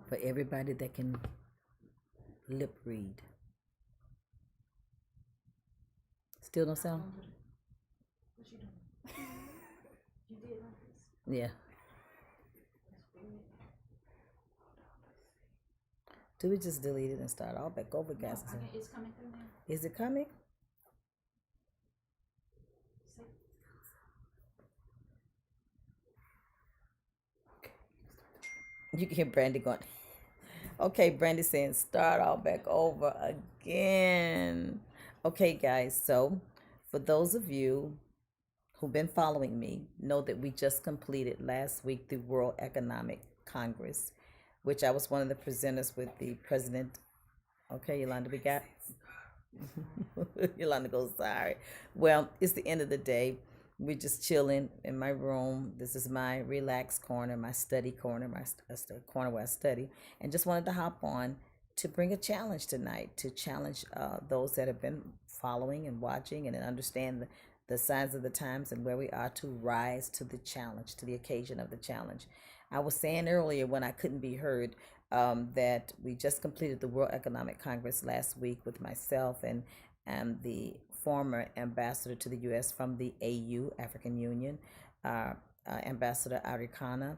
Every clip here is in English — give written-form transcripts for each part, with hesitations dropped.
for everybody that can lip read. Still don't sound? Yeah. Do we just delete it and start all back over, guys? Is it coming? You can hear Brandy going. Okay, Brandy saying start all back over again. Okay, guys. So, for those of you who've been following me, know that we just completed last week the World Economic Congress, which I was one of the presenters with the president. Okay, Yolanda, we got. Yolanda goes, sorry. Well, it's the end of the day. We're just chilling in my room. This is my relaxed corner, my study corner, my corner where I study, and just wanted to hop on to bring a challenge tonight, to challenge those that have been following and watching and understand the signs of the times and where we are to rise to the challenge, to the occasion of the challenge. I was saying earlier when I couldn't be heard that we just completed the World Economic Congress last week with myself and the former ambassador to the U.S. from the AU, African Union, Ambassador Arikana,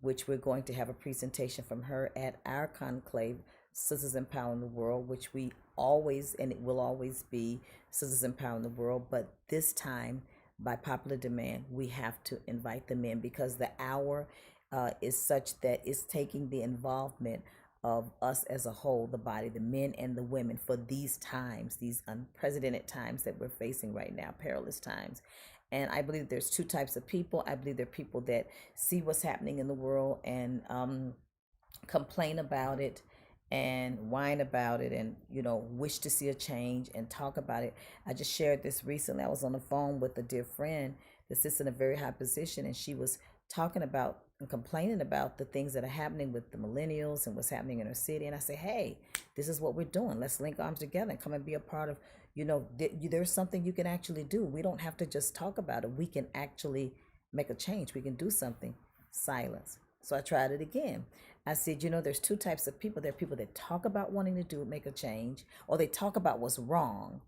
which we're going to have a presentation from her at our conclave, Sisters Empowering the World, which we always, and it will always be Sisters Empowering the World, but this time, by popular demand, we have to invite them in because the hour is such that it's taking the involvement of us as a whole, the body, the men and the women, for these times, these unprecedented times that we're facing right now, perilous times. And I believe there's two types of people. I believe there are people that see what's happening in the world and complain about it and whine about it and wish to see a change and talk about it. I just shared this recently. I was on the phone with a dear friend that sits in a very high position, and she was talking about and complaining about the things that are happening with the millennials and what's happening in her city. And I say, hey, this is what we're doing. Let's link arms together and come and be a part of, there's something you can actually do. We don't have to just talk about it. We can actually make a change. We can do something. Silence. So I tried it again. I said, there's two types of people. There are people that talk about wanting to make a change, or they talk about what's wrong,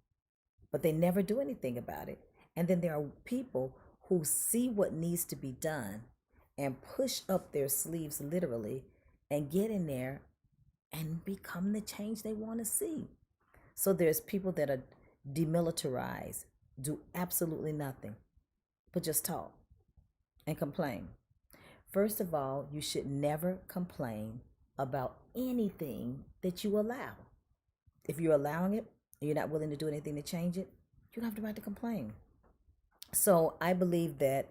but they never do anything about it. And then there are people who see what needs to be done and push up their sleeves literally and get in there and become the change they want to see. So there's people that are demilitarized, do absolutely nothing, but just talk and complain. First of all, you should never complain about anything that you allow. If you're allowing it and you're not willing to do anything to change it, you don't have the right to complain. So I believe that,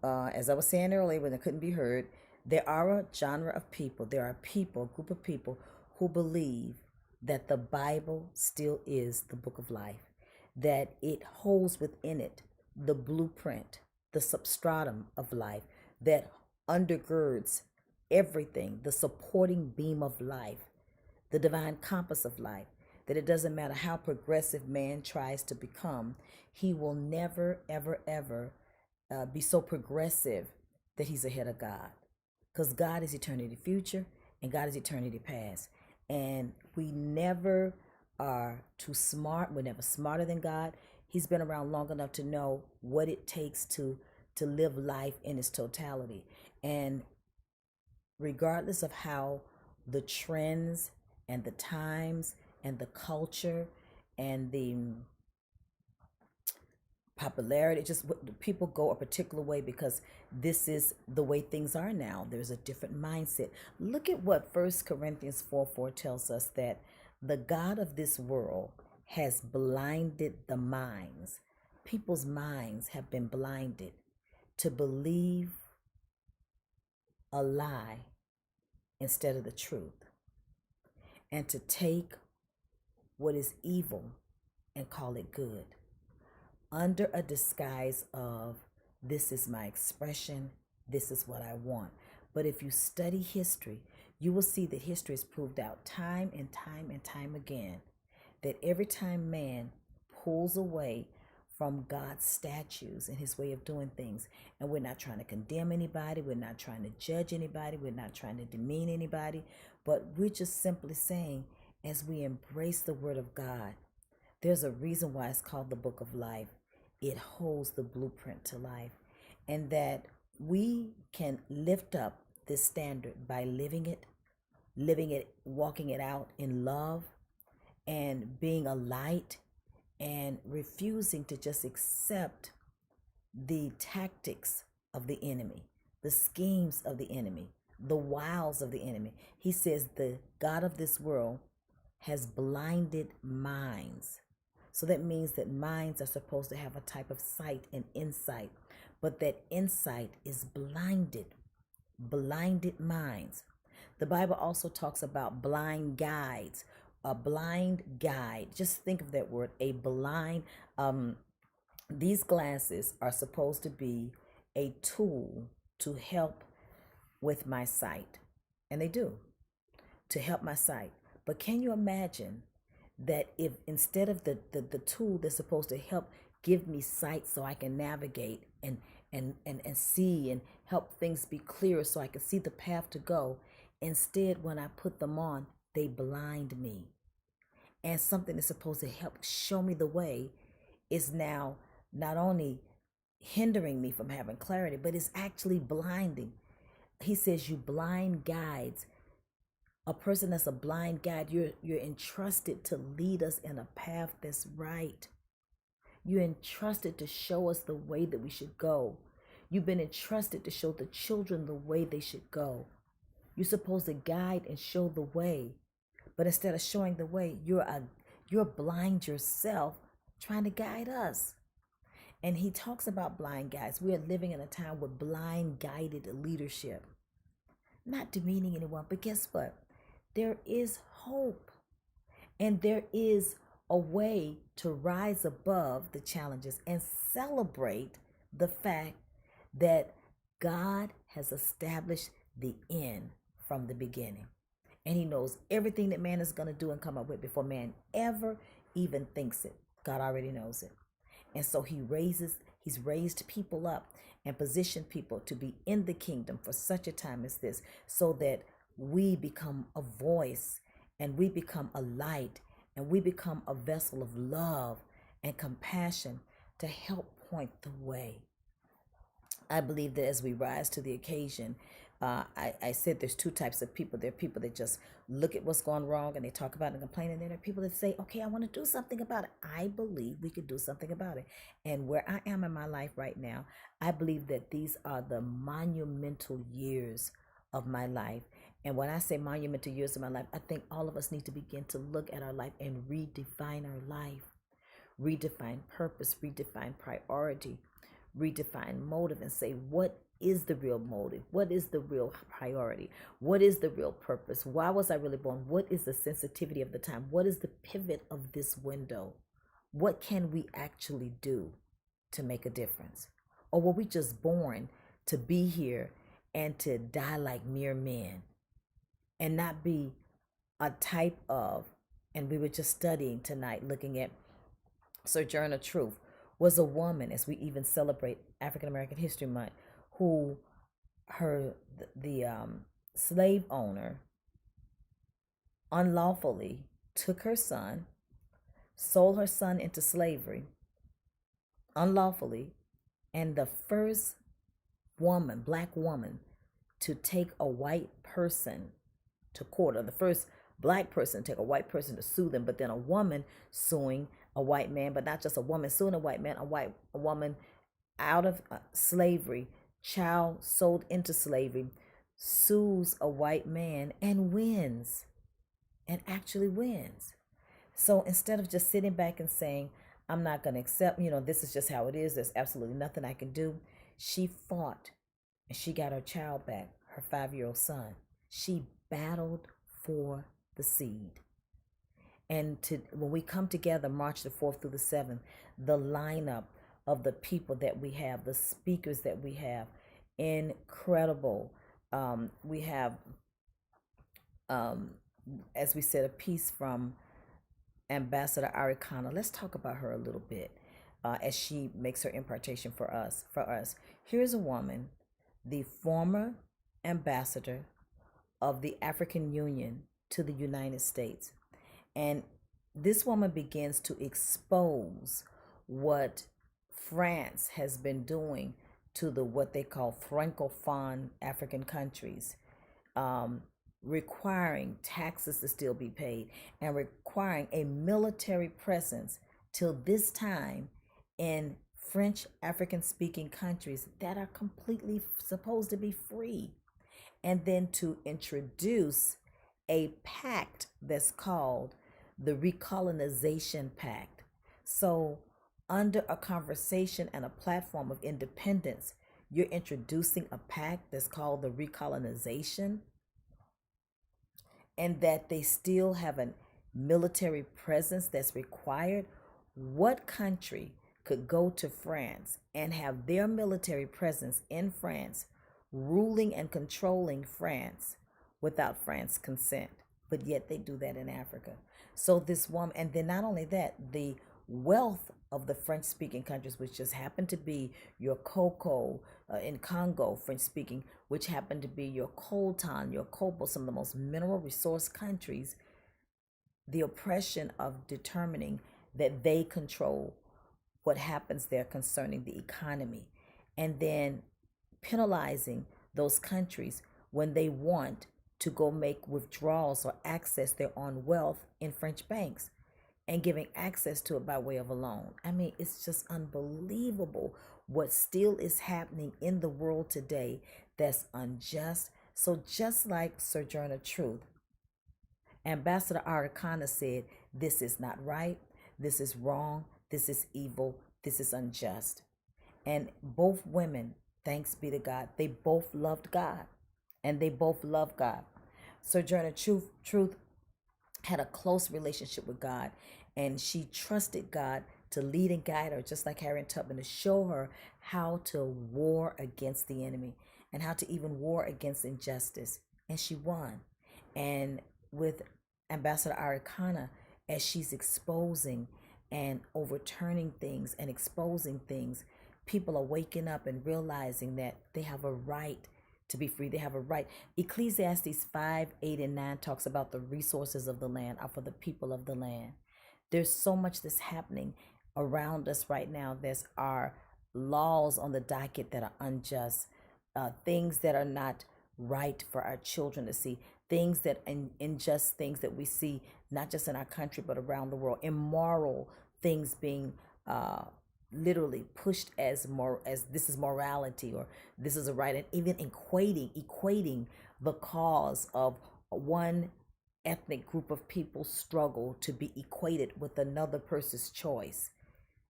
as I was saying earlier when it couldn't be heard, there are a genre of people, there are people, a group of people who believe that the Bible still is the book of life, that it holds within it the blueprint, the substratum of life that undergirds everything, the supporting beam of life, the divine compass of life, that it doesn't matter how progressive man tries to become, he will never, ever, ever be so progressive that he's ahead of God. Because God is eternity future and God is eternity past. And we never are too smart. We're never smarter than God. He's been around long enough to know what it takes to live life in its totality. And regardless of how the trends and the times and the culture and the popularity, just people go a particular way because this is the way things are now. There's a different mindset. Look at what 1 Corinthians 4:4 tells us, that the God of this world has blinded the minds. People's minds have been blinded to believe a lie instead of the truth, and to take what is evil and call it good, under a disguise of this is my expression, this is what I want. But if you study history, you will see that history has proved out time and time and time again that every time man pulls away from God's statutes and his way of doing things. And we're not trying to condemn anybody. We're not trying to judge anybody. We're not trying to demean anybody. But we're just simply saying, as we embrace the word of God, there's a reason why it's called the book of life. It holds the blueprint to life. And that we can lift up this standard by living it, walking it out in love, and being a light, and refusing to just accept the tactics of the enemy, the schemes of the enemy, the wiles of the enemy. He says the God of this world has blinded minds. So that means that minds are supposed to have a type of sight and insight, but that insight is blinded minds. The Bible also talks about blind guides. A blind guide, just think of that word, a blind. These glasses are supposed to be a tool to help with my sight, and they do, to help my sight. But can you imagine that if instead of the tool that's supposed to help give me sight so I can navigate and see and help things be clearer so I can see the path to go, instead when I put them on, they blind me. And something that's supposed to help show me the way is now not only hindering me from having clarity, but it's actually blinding. He says, you blind guides. A person that's a blind guide, you're entrusted to lead us in a path that's right. You're entrusted to show us the way that we should go. You've been entrusted to show the children the way they should go. You're supposed to guide and show the way. But instead of showing the way, you're blind yourself trying to guide us. And he talks about blind guides. We are living in a time with blind guided leadership. Not demeaning anyone, but guess what? There is hope. And there is a way to rise above the challenges and celebrate the fact that God has established the end from the beginning. And he knows everything that man is going to do and come up with before man ever even thinks it. God already knows it. And so he's raised people up and positioned people to be in the kingdom for such a time as this, so that we become a voice and we become a light and we become a vessel of love and compassion to help point the way. I believe that as we rise to the occasion, I said there's two types of people. There are people that just look at what's going wrong and they talk about it and complain. And then there are people that say, okay, I want to do something about it. I believe we could do something about it. And where I am in my life right now, I believe that these are the monumental years of my life. And when I say monumental years of my life, I think all of us need to begin to look at our life and redefine our life, redefine purpose, redefine priority, redefine motive, and say, what is the real motive? What is the real priority? What is the real purpose? Why was I really born? What is the sensitivity of the time? What is the pivot of this window? What can we actually do to make a difference? Or were we just born to be here and to die like mere men and not be a type of, and we were just studying tonight, looking at Sojourner Truth, was a woman, as we even celebrate African American History Month, who the slave owner unlawfully took her son, sold her son into slavery unlawfully, and the first woman, black woman, to take a white person to court, or the first black person to take a white person to sue them, but then a woman suing a white man, but not just a woman suing a white man, a woman out of slavery, child sold into slavery, sues a white man and wins, and actually wins. So instead of just sitting back and saying, I'm not going to accept, this is just how it is, there's absolutely nothing I can do, she fought and she got her child back, her 5-year-old son. She battled for the seed. And when we come together March the 4th through the 7th, the lineup of the people that we have, the speakers that we have, incredible. We have, as we said, a piece from Ambassador Arikana. Let's talk about her a little bit. as she makes her impartation for us. Here's a woman, the former ambassador of the African Union to the United States. And this woman begins to expose what France has been doing to the what they call Francophone African countries, um, requiring taxes to still be paid and requiring a military presence till this time in French African speaking countries that are completely supposed to be free, and then to introduce a pact that's called the Recolonization Pact. So, under a conversation and a platform of independence, you're introducing a pact that's called the Recolonization, and that they still have a military presence that's required. What country could go to France and have their military presence in France, ruling and controlling France without France consent? But yet they do that in Africa. So this woman, and then not only that, the wealth of the French speaking countries, which just happen to be your cocoa in Congo, French speaking, which happen to be your coltan, your cobalt, some of the most mineral resource countries, the oppression of determining that they control what happens there concerning the economy, and then penalizing those countries when they want to go make withdrawals or access their own wealth in French banks and giving access to it by way of a loan. I mean, it's just unbelievable what still is happening in the world today that's unjust. So just like Sojourner Truth, Ambassador Arikana said, this is not right, this is wrong, this is evil, this is unjust. And both women, thanks be to God, they both loved God. And they both love God. Sojourner Truth had a close relationship with God, and she trusted God to lead and guide her, just like Harriet Tubman, to show her how to war against the enemy and how to even war against injustice. And she won. And with Ambassador Arikana, as she's exposing and overturning things and exposing things, people are waking up and realizing that they have a right to be free. They have a right. Ecclesiastes 5, 8, and 9 talks about the resources of the land are for the people of the land. There's so much that's happening around us right now. There's our laws on the docket that are unjust, things that are not right for our children to see, things that unjust things that we see not just in our country but around the world, immoral things being literally pushed as more as this is morality or this is a right, and even equating the cause of one ethnic group of people struggle to be equated with another person's choice,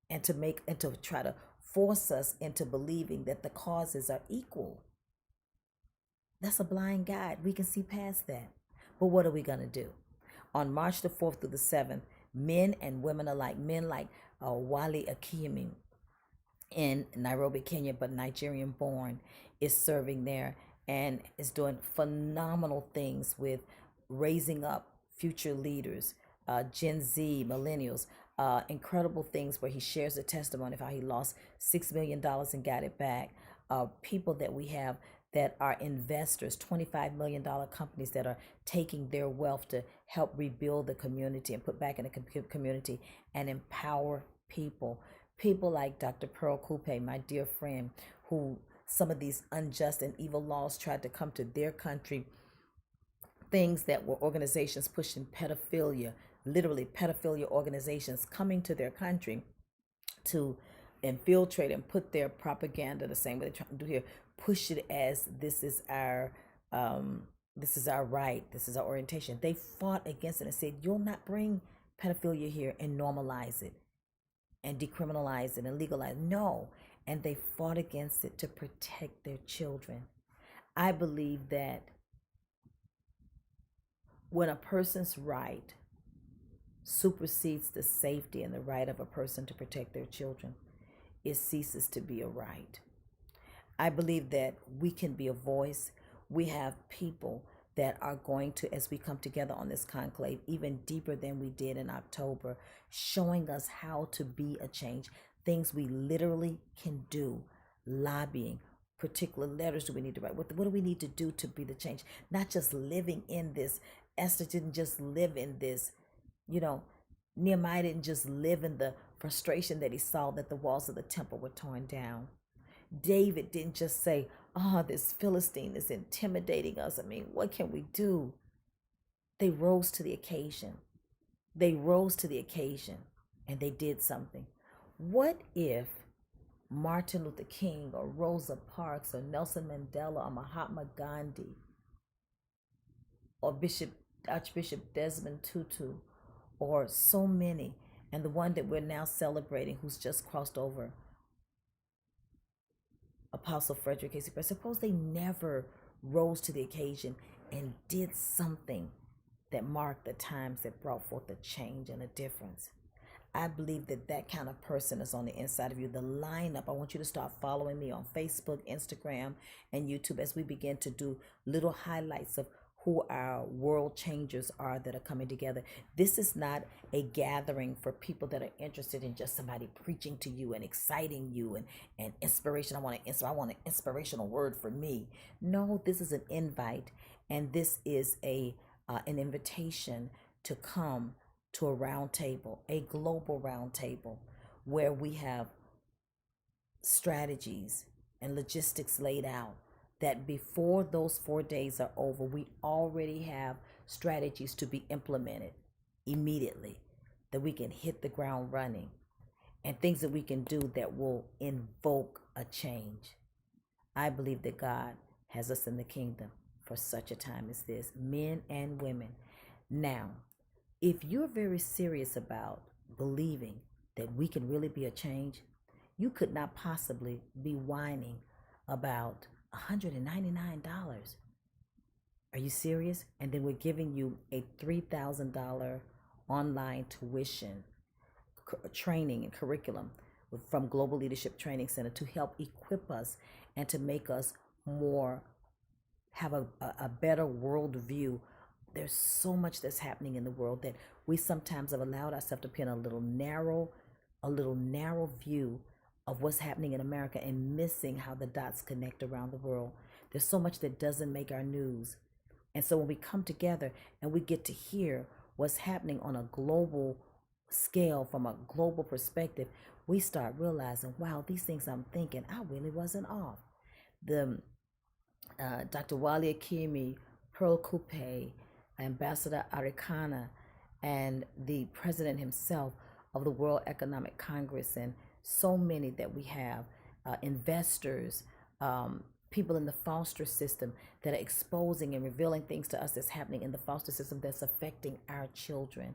and to try to force us into believing that the causes are equal. That's a blind guide. We can see past that. But what are we going to do? On March the 4th through the 7th, men and women alike, men like Wale Akiyemi in Nairobi, Kenya, but Nigerian born, is serving there and is doing phenomenal things with raising up future leaders, Gen Z, millennials, incredible things where he shares the testimony of how he lost $6 million and got it back. People that we have that are investors, $25 million companies that are taking their wealth to help rebuild the community and put back in the community and empower people. People like Dr. Pearl Coupe, my dear friend, who some of these unjust and evil laws tried to come to their country, things that were organizations pushing pedophilia, literally pedophilia organizations coming to their country to infiltrate and put their propaganda the same way they're trying to do here, push it as this is our right, this is our orientation. They fought against it and said, you'll not bring pedophilia here and normalize it and decriminalize it and legalize it. No. And they fought against it to protect their children. I believe that when a person's right supersedes the safety and the right of a person to protect their children, it ceases to be a right. I believe that we can be a voice. We have people that are going to, as we come together on this conclave, even deeper than we did in October, showing us how to be a change. things we literally can do. Lobbying, particular letters do we need to write? What do we need to do to be the change? Not just living in this. Esther didn't just live in this. You know, Nehemiah didn't just live in the frustration that he saw that the walls of the temple were torn down. David didn't just say, "Oh, this Philistine is intimidating us. I mean, what can we do?" They rose to the occasion. They rose to the occasion and they did something. What if Martin Luther King or Rosa Parks or Nelson Mandela or Mahatma Gandhi or Archbishop Desmond Tutu or so many, and the one that we're now celebrating who's just crossed over, Apostle Frederick Casey Price, suppose they never rose to the occasion and did something that marked the times that brought forth a change and a difference. I believe that that kind of person is on the inside of you. The lineup, I want you to start following me on Facebook, Instagram, and YouTube as we begin to do little highlights of who our world changers are that are coming together. This is not a gathering for people that are interested in just somebody preaching to you and exciting you and inspiration. I want an inspirational word for me. No, this is an invite, and this is an invitation to come to a round table, a global round table, where we have strategies and logistics laid out that before those 4 days are over, we already have strategies to be implemented immediately, that we can hit the ground running, and things that we can do that will invoke a change. I believe that God has us in the kingdom for such a time as this, men and women. Now, if you're very serious about believing that we can really be a change, you could not possibly be whining about $199. Are you serious? And then we're giving you a $3,000 online tuition training and curriculum from Global Leadership Training Center to help equip us and to make us more, have a better world view. There's so much that's happening in the world that we sometimes have allowed ourselves to pin a little narrow view of what's happening in America and missing how the dots connect around the world. There's so much that doesn't make our news. And so when we come together and we get to hear what's happening on a global scale, from a global perspective, we start realizing, wow, these things I'm thinking, I really wasn't off. The Dr. Wale Akimi, Pearl Coupe, Ambassador Arikana, and the president himself of the World Economic Congress, and so many that we have, investors, people in the foster system that are exposing and revealing things to us that's happening in the foster system that's affecting our children.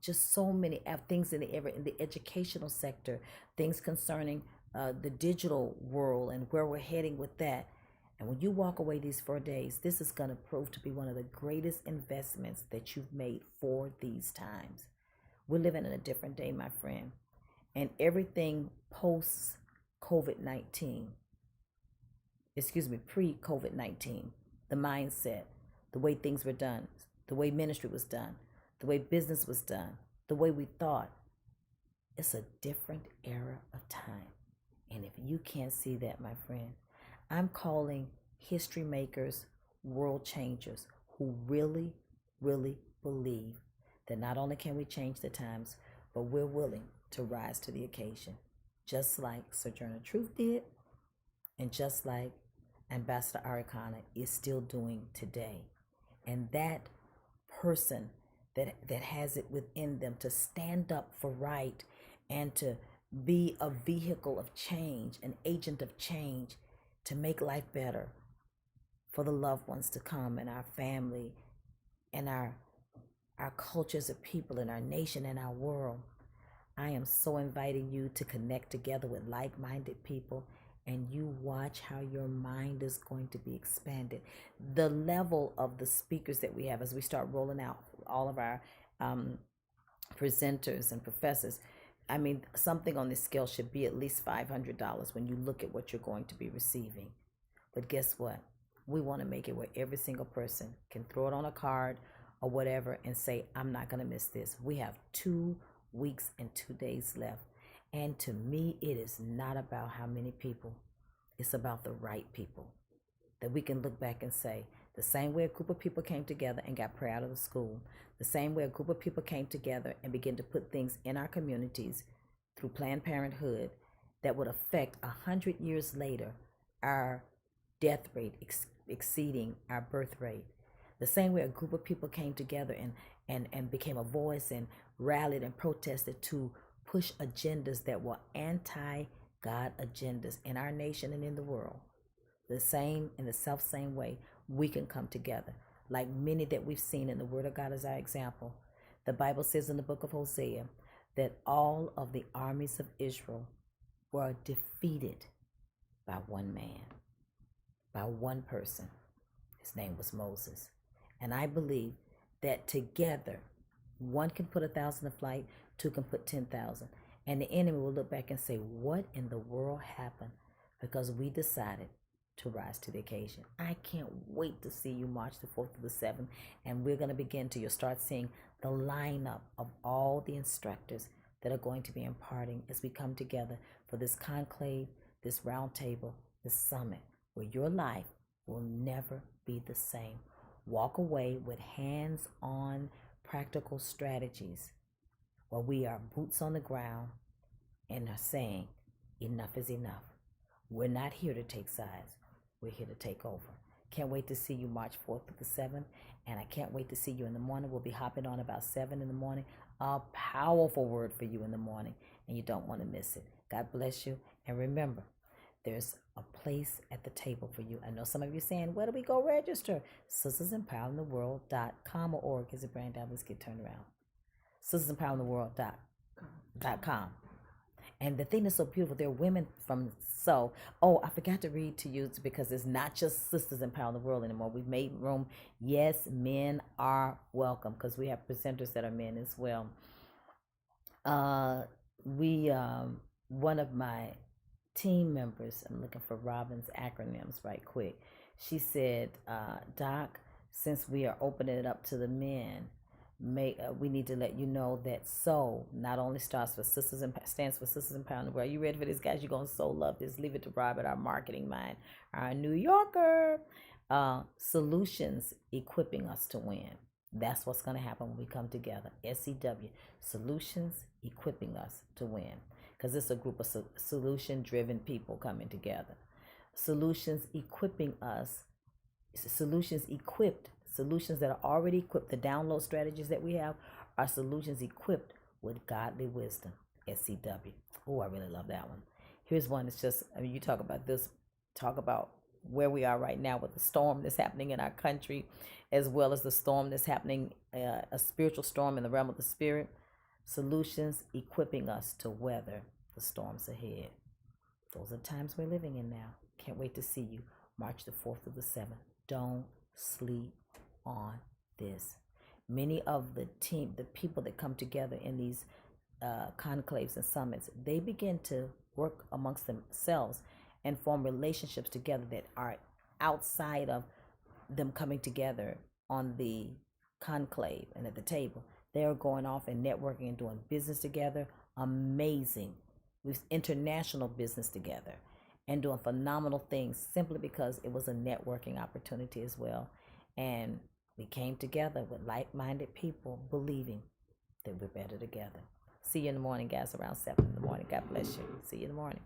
Just so many things in the educational sector, things concerning the digital world and where we're heading with that. And when you walk away these 4 days, this is going to prove to be one of the greatest investments that you've made for these times. We're living in a different day, my friend. And everything post COVID-19, pre COVID-19, the mindset, the way things were done, the way ministry was done, the way business was done, the way we thought, it's a different era of time. And if you can't see that, my friend, I'm calling history makers, world changers who really, really believe that not only can we change the times, but we're willing to rise to the occasion, just like Sojourner Truth did, and just like Ambassador Arikana is still doing today. And that person that has it within them to stand up for right and to be a vehicle of change, an agent of change, to make life better for the loved ones to come, and our family, and our cultures of people, and our nation, and our world. I am so inviting you to connect together with like-minded people, and you watch how your mind is going to be expanded. The level of the speakers that we have as we start rolling out all of our presenters and professors, I mean, something on this scale should be at least $500 when you look at what you're going to be receiving. But guess what? We want to make it where every single person can throw it on a card or whatever and say, I'm not going to miss this. We have 2 weeks and 2 days left. And to me, it is not about how many people, it's about the right people that we can look back and say, the same way a group of people came together and got prayer out of the school, the same way a group of people came together and began to put things in our communities through Planned Parenthood that would affect 100 years later our death rate exceeding our birth rate. The same way a group of people came together and became a voice and rallied and protested to push agendas that were anti God agendas in our nation and in the world. The same, in the self same way, we can come together. Like many that we've seen in the Word of God as our example. The Bible says in the book of Hosea that all of the armies of Israel were defeated by one man, by one person. His name was Moses. And I believe that together, one can put 1,000 to flight, two can put 10,000. And the enemy will look back and say, what in the world happened? Because we decided to rise to the occasion. I can't wait to see you March the 4th to the 7th. And we're going to begin to, you'll start seeing the lineup of all the instructors that are going to be imparting as we come together for this conclave, this round table, this summit, where your life will never be the same. Walk away with hands-on practical strategies where we are boots on the ground and are saying, enough is enough. We're not here to take sides. We're here to take over. Can't wait to see you March 4th to the 7th. And I can't wait to see you in the morning. We'll be hopping on about 7 in the morning. A powerful word for you in the morning. And you don't want to miss it. God bless you. And remember, there's a place at the table for you. I know some of you saying, where do we go register? SistersEmpoweringTheWorld.com or org as the brand always get turned around. SistersEmpoweringTheWorld.com. And the thing that's so beautiful, there are women from I forgot to read to you because it's not just Sisters Empowering the World anymore. We've made room. Yes, men are welcome because we have presenters that are men as well. One of my team members, I'm looking for Robin's acronyms right quick. She said, Doc, since we are opening it up to the men, we need to let you know that not only stands for Sisters Empowering the World. You ready for this, guys? You're going to love this. Leave it to Robert, our marketing mind, our New Yorker. Solutions equipping us to win. That's what's going to happen when we come together. SEW, solutions equipping us to win. Because it's a group of solution-driven people coming together. Solutions equipping us. Solutions that are already equipped. The download strategies that we have are solutions equipped with godly wisdom. SCW. Oh, I really love that one. Here's one. It's just, you talk about this. Talk about where we are right now with the storm that's happening in our country, as well as the storm that's happening, a spiritual storm in the realm of the spirit. Solutions equipping us to weather the storms ahead. Those are the times we're living in now. Can't wait to see you March the 4th to the 7th. Don't sleep on this. Many of the people that come together in these conclaves and summits, they begin to work amongst themselves and form relationships together that are outside of them coming together on the conclave and at the table. They are going off and networking and doing business together. Amazing. With international business together and doing phenomenal things simply because it was a networking opportunity as well. And we came together with like-minded people believing that we're better together. See you in the morning, guys, around 7 in the morning. God bless you. See you in the morning.